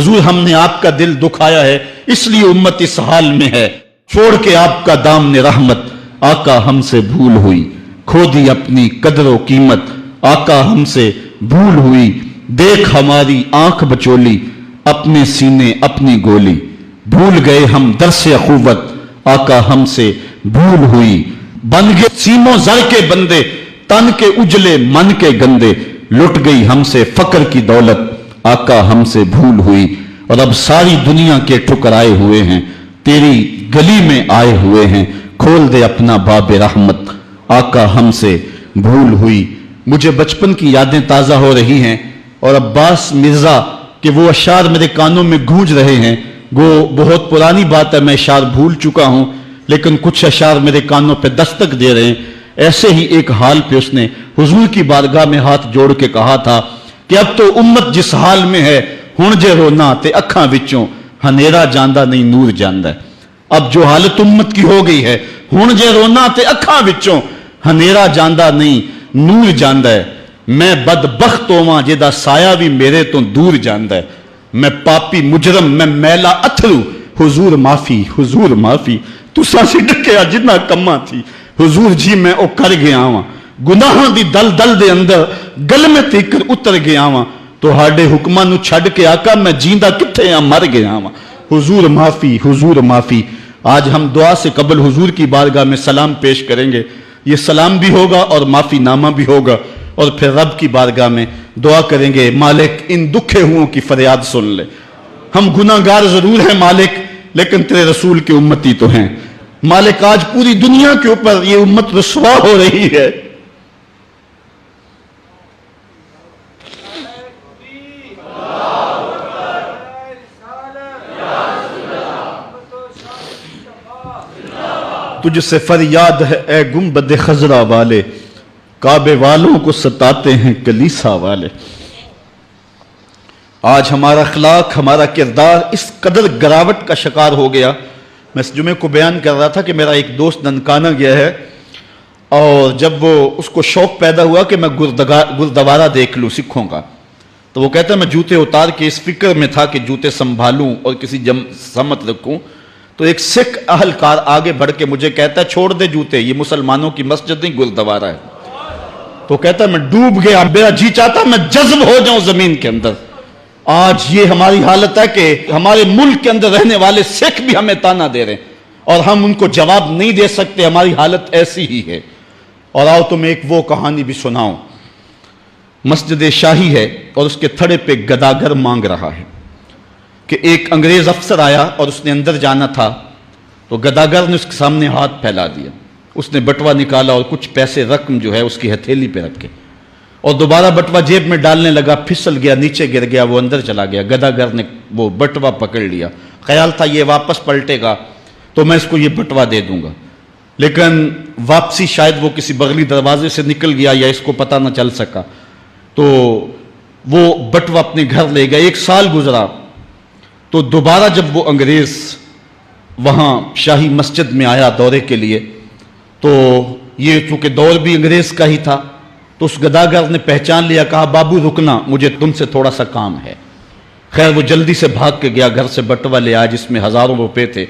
हुजूर हमने आपका दिल दुखाया है, इसलिए उम्मत इस हाल में है। छोड़ के आपका दामने रहमत, आका हमसे भूल हुई। खो दी अपनी कदर कीमत, आका हमसे भूल हुई। देख हमारी आंख बचोली, अपने सीने अपनी गोली। भूल गए हम दरसे अखुवत, आका हमसे भूल हुई। बन गए सीमों जर के बंदे, तन के उजले मन के गंदे। लुट गई हमसे फकर की दौलत, आका हमसे भूल हुई। और अब सारी दुनिया के ठुकराए हुए हैं, तेरी गली में आए हुए हैं। खोल दे अपना बाब रहमत, आका हमसे भूल हुई। मुझे बचपन की यादें ताजा हो रही हैं और अब्बास मिर्जा के वो अशार मेरे कानों में गूंज रहे हैं। वो बहुत पुरानी बात है, मैं अशार भूल चुका हूं, लेकिन कुछ अशार मेरे कानों पे दस्तक दे रहे हैं। ऐसे ही एक हाल पे उसने हुजूर की बारगाह में हाथ जोड़ के कहा था कि अब तो उम्मत जिस हाल में है, हुण जे रोना ते अखां विचों हनेरा जांदा नहीं नूर जांदा है। अब जो हालत उम्मत की हो गई है, हुण जे रोना ते अखां विचों हनेरा जांदा नहीं नूर जांदा है। मैं बदबख्त होवां जिहदा साया भी मेरे तो दूर जांदा है। मैं पापी मुजरम, मैं मैला अथरू, हुजूर माफी, हुजूर माफी। तुसां सी ढकिया जिन्ना कम्मा थी, हुजूर जी मैं ओ कर गया वां। गुनाहां दी दल दल दे अंदर गलमे तीकर उतर गया वां। तुहाडे हुक्मां नूं छड्ड के आका मैं जींदा कित्थे आ, मर गया वां। हुजूर माफी, हुजूर माफी। आज हम दुआ से कबल हुजूर की बारगाह में सलाम पेश करेंगे। ये सलाम भी होगा और माफी नामा भी होगा, और फिर रब की बारगाह में दुआ करेंगे, मालिक इन दुखे हुओं की फरियाद सुन ले। हम गुनाहगार जरूर हैं मालिक, लेकिन तेरे रसूल की उम्मती तो हैं। मालिक आज पूरी दुनिया के ऊपर ये उम्मत रुसवा हो रही है। तुझसे फरियाद है ए गुंबद खजरा वाले, काबे वालों को सताते हैं कलीसा वाले। आज हमारा अखलाक, हमारा किरदार इस कदर गिरावट का शिकार हो गया। मैं इस जुमे को बयान कर रहा था कि मेरा एक दोस्त ननकाना गया है, और जब वो उसको शौक पैदा हुआ कि मैं गुरुद्वारा देख लूँ सिखों का, तो वो कहता है मैं जूते उतार के इस फिक्र में था कि जूते संभालूं और किसी समत रखूं। तो एक सिख अहलकार आगे बढ़ के मुझे कहता है छोड़ दे जूते, ये मुसलमानों की मस्जिद नहीं गुरुद्वारा है। तो कहता है मैं डूब गया, मेरा जी चाहता मैं जज्ब हो जाऊं जमीन के अंदर। आज ये हमारी हालत है कि हमारे मुल्क के अंदर रहने वाले सिख भी हमें ताना दे रहे हैं और हम उनको जवाब नहीं दे सकते। हमारी हालत ऐसी ही है। और आओ तुम्हें एक वो कहानी भी सुनाऊं। मस्जिद शाही है और उसके थड़े पे गदागर मांग रहा है कि एक अंग्रेज अफसर आया और उसने अंदर जाना था, तो गदागर ने उसके सामने हाथ फैला दिया। उसने बटवा निकाला और कुछ पैसे रकम जो है उसकी हथेली पे रखे और दोबारा बटवा जेब में डालने लगा, फिसल गया, नीचे गिर गया, वो अंदर चला गया। गदागर ने वो बटवा पकड़ लिया, ख्याल था ये वापस पलटेगा तो मैं इसको ये बटवा दे दूंगा, लेकिन वापसी शायद वो किसी बगली दरवाजे से निकल गया या इसको पता ना चल सका, तो वो बटवा अपने घर ले गया। 1 साल गुजरा तो दोबारा जब वो अंग्रेज वहां शाही मस्जिद में आया दौरे के लिए, तो ये चूंकि दौर भी अंग्रेज का ही था, तो उस गदागर ने पहचान लिया, कहा बाबू रुकना, मुझे तुमसे थोड़ा सा काम है। खैर वो जल्दी से भाग के गया, घर से बटवा ले आया जिसमें हजारों रुपए थे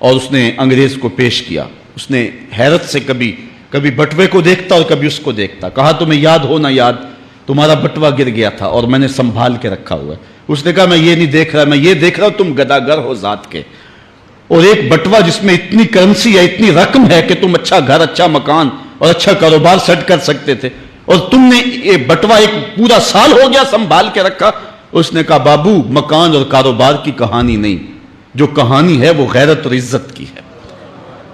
और उसने अंग्रेज को पेश किया। उसने हैरत से कभी कभी बटवे को देखता और कभी उसको देखता। कहा तुम्हें याद हो ना याद, तुम्हारा बटवा गिर गया था और मैंने संभाल के रखा हुआ है। उसने कहा मैं ये नहीं देख रहा, मैं ये देख रहा हूं तुम गदागर हो जात के, और एक बटवा जिसमें इतनी करेंसी है, इतनी रकम है कि तुम अच्छा घर, अच्छा मकान और अच्छा कारोबार सेट कर सकते थे, और तुमने ये बटवा एक पूरा साल हो गया संभाल के रखा। उसने कहा बाबू मकान और कारोबार की कहानी नहीं, जो कहानी है वो गैरत और इज्जत की है।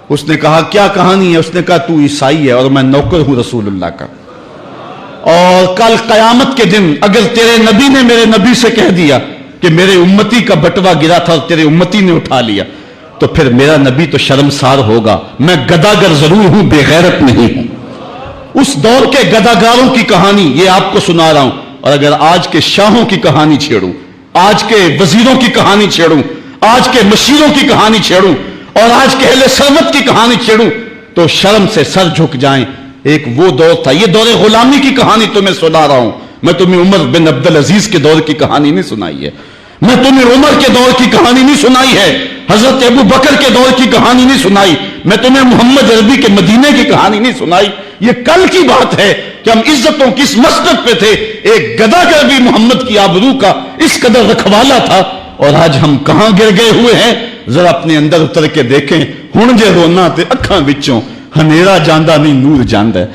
उसने कहा क्या कहानी है? उसने कहा तू ईसाई है और मैं नौकर हूं रसूलुल्लाह का, और कल कयामत के दिन अगर तेरे नबी ने मेरे नबी से कह दिया कि मेरे उम्मती का बटवा गिरा था और तेरे उम्मती ने उठा लिया, तो फिर मेरा नबी तो शर्मसार होगा। मैं गदागर जरूर हूं, बेगैरत नहीं हूं। उस दौर के गदागारों की कहानी ये आपको सुना रहा हूं, और अगर आज के शाहों की कहानी छेड़ूं, आज के वजीरों की कहानी छेड़ूं, आज के मशीरों की कहानी छेड़ूं और आज के अहले सरवत की कहानी छेड़ूं, तो शर्म से सर झुक जाएं। एक वो दौर था, ये दौरे गुलामी की कहानी तुम्हें सुना रहा हूं मैं, तुम्हें उमर बिन अब्दुल अजीज के दौर की कहानी नहीं सुनाई है। میں تمہیں عمر کے دور کی کہانی نہیں سنائی ہے, حضرت ابو بکر کے دور کی کہانی نہیں سنائی, میں تمہیں محمد عربی کے مدینے کی کہانی نہیں سنائی. یہ کل کی بات ہے کہ ہم عزتوں کس مسجد پہ تھے, ایک گداگر بھی محمد کی آبرو کا اس قدر رکھوالا تھا, اور آج ہم کہاں گر گئے ہوئے ہیں. ذرا اپنے اندر اتر کے دیکھیں, ہن جے رونا تے اکھاں وچوں ہنیرا جاندا نہیں نور جاندا ہے.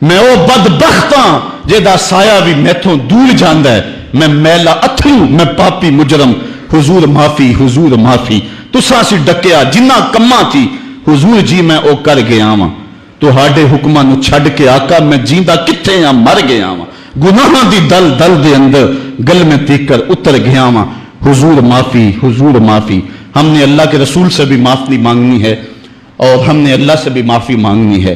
میں او بدبخت ہاں جیدا سایہ بھی میتھوں دور جاندا ہے. میں میلا اتھرو, میں پاپی مجرم, حضور معافی حضور معافی. تساں سی ڈکیا جنہ کماں تھی, حضور جی میں او کر گیا واں. تہاڈے حکماں نو چھڈ کے آقا میں جیندا کتھے ہاں, مر گیا واں. گناہاں دی دل دل دے اندر گل میں تیکر اتر گیا واں. حضور معافی حضور معافی. ہم نے اللہ کے رسول سے بھی معافی مانگنی ہے, اور ہم نے اللہ سے بھی معافی مانگنی ہے.